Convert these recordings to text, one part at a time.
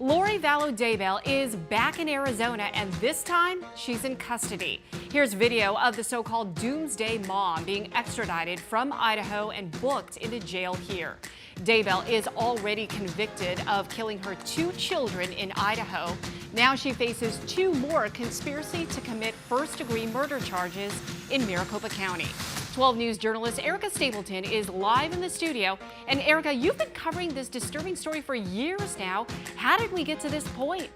Vallow Daybell is back in Arizona, and this time she's in custody. Here's video of the so-called doomsday mom being extradited from Idaho and booked into jail here. Daybell is already convicted of killing her 2 children in Idaho. Now she faces 2 more conspiracy to commit first-degree murder charges in Maricopa County. 12 News journalist Erica Stapleton is live in the studio. And Erica, you've been covering this disturbing story for years now. How did we get to this point?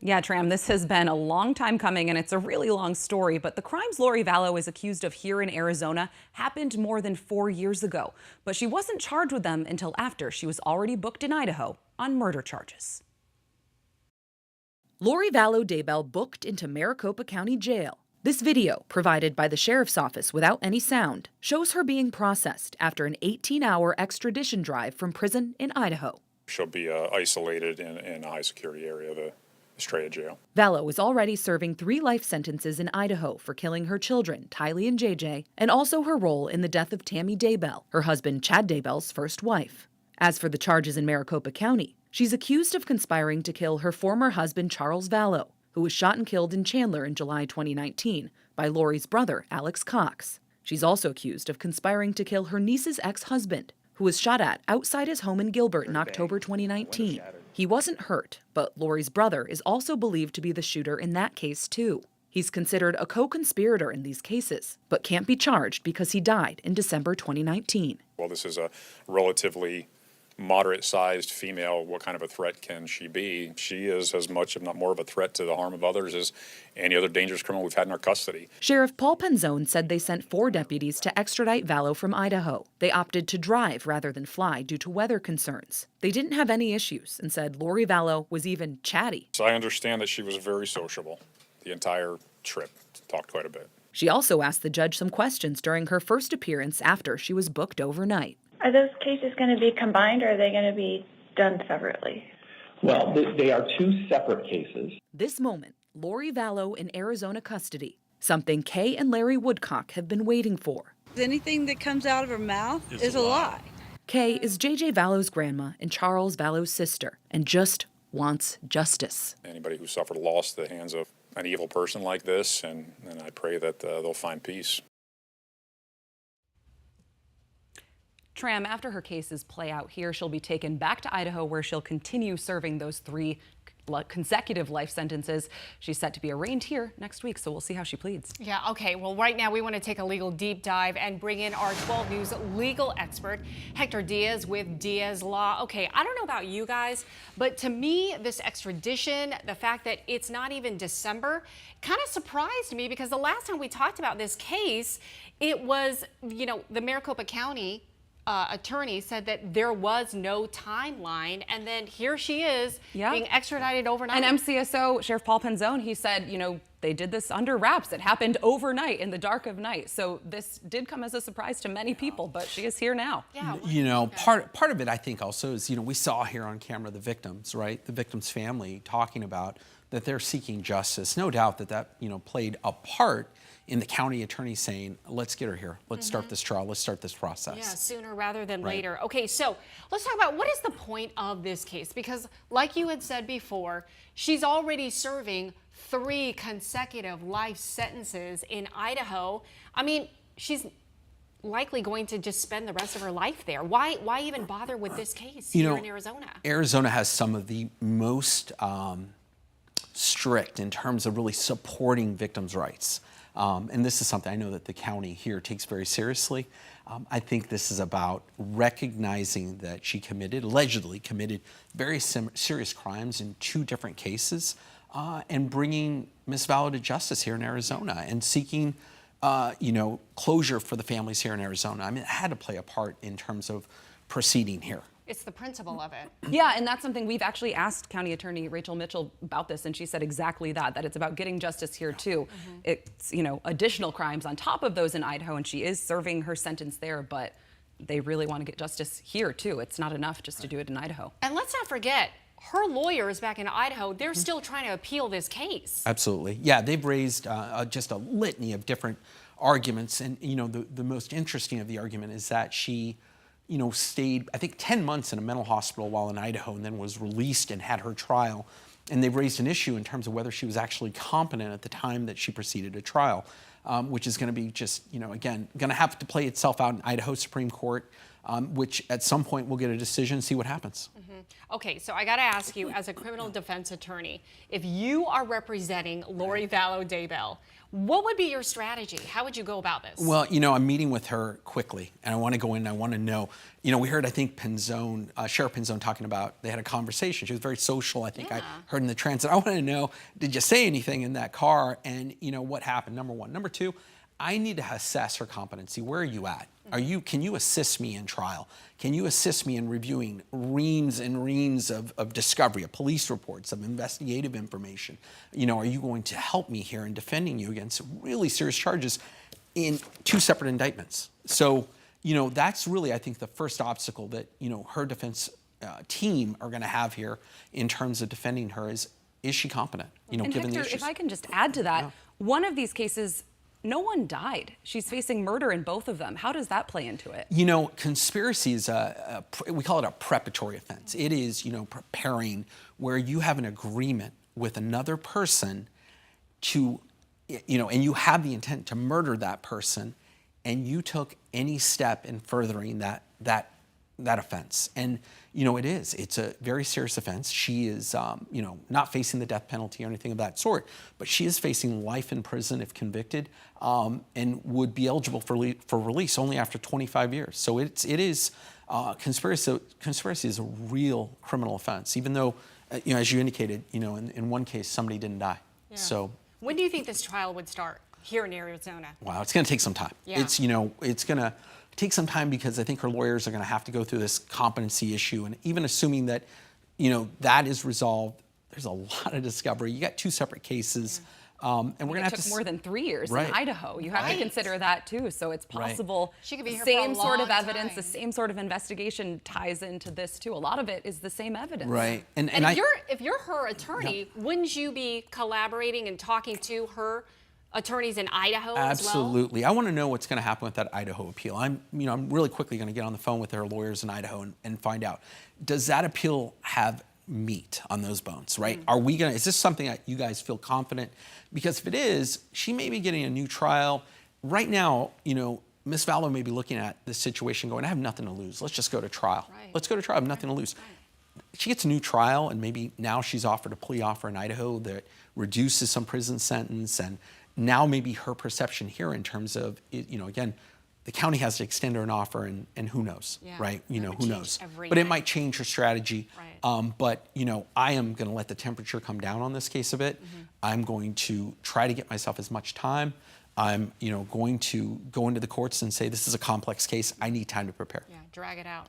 Yeah, Tram, this has been a long time coming, and it's a really long story, but the crimes Lori Vallow is accused of here in Arizona happened more than 4 years ago. But she wasn't charged with them until after she was already booked in Idaho on murder charges. Lori Vallow Daybell booked into Maricopa County Jail. This video, provided by the sheriff's office without any sound, shows her being processed after an 18-hour extradition drive from prison in Idaho. She'll be isolated in a high-security area, the Estrella jail. Vallow is already serving 3 life sentences in Idaho for killing her children, Tylee and JJ, and also her role in the death of Tammy Daybell, her husband Chad Daybell's first wife. As for the charges in Maricopa County, she's accused of conspiring to kill her former husband Charles Vallow, who was shot and killed in Chandler in July 2019 by Lori's brother, Alex Cox. She's also accused of conspiring to kill her niece's ex-husband, who was shot at outside his home in Gilbert in October 2019. He wasn't hurt, but Lori's brother is also believed to be the shooter in that case, too. He's considered a co-conspirator in these cases, but can't be charged because he died in December 2019. Well, this is a relatively moderate-sized female. What kind of a threat can she be? She is as much, if not more, of a threat to the harm of others as any other dangerous criminal we've had in our custody. Sheriff Paul Penzone said they sent 4 deputies to extradite Vallow from Idaho. They opted to drive rather than fly due to weather concerns. They didn't have any issues and said Lori Vallow was even chatty. So I understand that she was very sociable the entire trip, talked quite a bit. She also asked the judge some questions during her first appearance after she was booked overnight. Are those cases going to be combined, or are they going to be done separately? Well, they are 2 separate cases. This moment, Lori Vallow in Arizona custody, something Kay and Larry Woodcock have been waiting for. Anything that comes out of her mouth is a lie. Kay is JJ Vallow's grandma and Charles Vallow's sister, and just wants justice. Anybody who suffered loss at the hands of an evil person like this, and I pray that they'll find peace. Tram, after her cases play out here, she'll be taken back to Idaho, where she'll continue serving those 3 consecutive life sentences. She's set to be arraigned here next week, so we'll see how she pleads. Yeah, okay. Well, right now we want to take a legal deep dive and bring in our 12 News legal expert, Hector Diaz with Diaz Law. Okay, I don't know about you guys, but to me, this extradition, the fact that it's not even December, kind of surprised me, because the last time we talked about this case, it was, the Maricopa County attorney said that there was no timeline, and then here she is being extradited overnight. And MCSO Sheriff Paul Penzone, he said, they did this under wraps. It happened overnight in the dark of night. So this did come as a surprise to many people, but she is here now. Yeah, part of it, I think, also is, we saw here on camera the victims, right? The victims' family talking about that they're seeking justice. No doubt that played a part in the county attorney saying, let's get her here. Let's start this trial. Let's start this process. Yeah, sooner rather than later. Okay, so let's talk about what is the point of this case? Because like you had said before, she's already serving 3 consecutive life sentences in Idaho. I mean, she's likely going to just spend the rest of her life there. Why even bother with this case here in Arizona? Arizona has some of the most strict in terms of really supporting victims' rights. And this is something I know that the county here takes very seriously. I think this is about recognizing that she allegedly committed very serious crimes in 2 different cases, and bringing Ms. Vallow to justice here in Arizona and seeking, closure for the families here in Arizona. I mean, it had to play a part in terms of proceeding here. It's the principle of it. Yeah, and that's something we've actually asked County Attorney Rachel Mitchell about this, and she said exactly that it's about getting justice here too. It's, additional crimes on top of those in Idaho, and she is serving her sentence there, but they really want to get justice here too. It's not enough just to do it in Idaho. And let's not forget, her lawyers back in Idaho, they're still trying to appeal this case. Absolutely. Yeah, they've raised just a litany of different arguments, and the most interesting of the argument is that she stayed, I think, 10 months in a mental hospital while in Idaho and then was released and had her trial. And they've raised an issue in terms of whether she was actually competent at the time that she proceeded to trial, which is going to be just, again, going to have to play itself out in Idaho Supreme Court, which at some point we'll get a decision and see what happens. Okay, so I got to ask you, as a criminal defense attorney, if you are representing Lori Vallow Daybell, what would be your strategy? How would you go about this? Well, I'm meeting with her quickly, and I want to go in and I want to know. We heard, I think, Sheriff Pinzone talking about, they had a conversation. She was very social, I think I heard in the transit. I want to know, did you say anything in that car? And, what happened, number one. Number two, I need to assess her competency. Where are you at? Can you assist me in trial? Can you assist me in reviewing reams and reams of discovery, of police reports, of investigative information? Are you going to help me here in defending you against really serious charges in 2 separate indictments? So, that's really, I think, the first obstacle that, her defense team are going to have here in terms of defending her is she competent, And given Hector, the issues? if I can just add to that, one of these cases, no one died. She's facing murder in both of them. How does that play into it? Conspiracy is we call it a preparatory offense. It is, preparing where you have an agreement with another person to, and you have the intent to murder that person, and you took any step in furthering that offense. And, it's a very serious offense. She is, not facing the death penalty or anything of that sort, but she is facing life in prison if convicted, and would be eligible for release only after 25 years. So it is conspiracy is a real criminal offense, even though, as you indicated, in one case, somebody didn't die. Yeah. So when do you think this trial would start here in Arizona? Wow, it's going to take some time. Yeah. It's going to take some time because I think her lawyers are going to have to go through this competency issue, and even assuming that, that is resolved, there's a lot of discovery. You got 2 separate cases, and we're going to have to. It took more than 3 years Right. in Idaho. You have to consider that too. So it's possible She could be here for same a sort of long evidence, time. the same sort of investigation ties into this too. A lot of it is the same evidence. Right, And if you're her attorney, wouldn't you be collaborating and talking to her attorneys in Idaho as well? Absolutely. I want to know what's going to happen with that Idaho appeal. I'm really quickly going to get on the phone with their lawyers in Idaho and find out, does that appeal have meat on those bones, right? Is this something that you guys feel confident? Because if it is, she may be getting a new trial. Right now, Ms. Vallow may be looking at this situation going, I have nothing to lose. Let's just go to trial. Right. Let's go to trial. I have nothing to lose. She gets a new trial, and maybe now she's offered a plea offer in Idaho that reduces some prison sentence, and now maybe her perception here in terms of, again, the county has to extend her an offer, and who knows, right? Who knows? But it might change her strategy. Right. But, I am going to let the temperature come down on this case a bit. I'm going to try to get myself as much time. I'm, going to go into the courts and say, this is a complex case. I need time to prepare. Yeah, drag it out.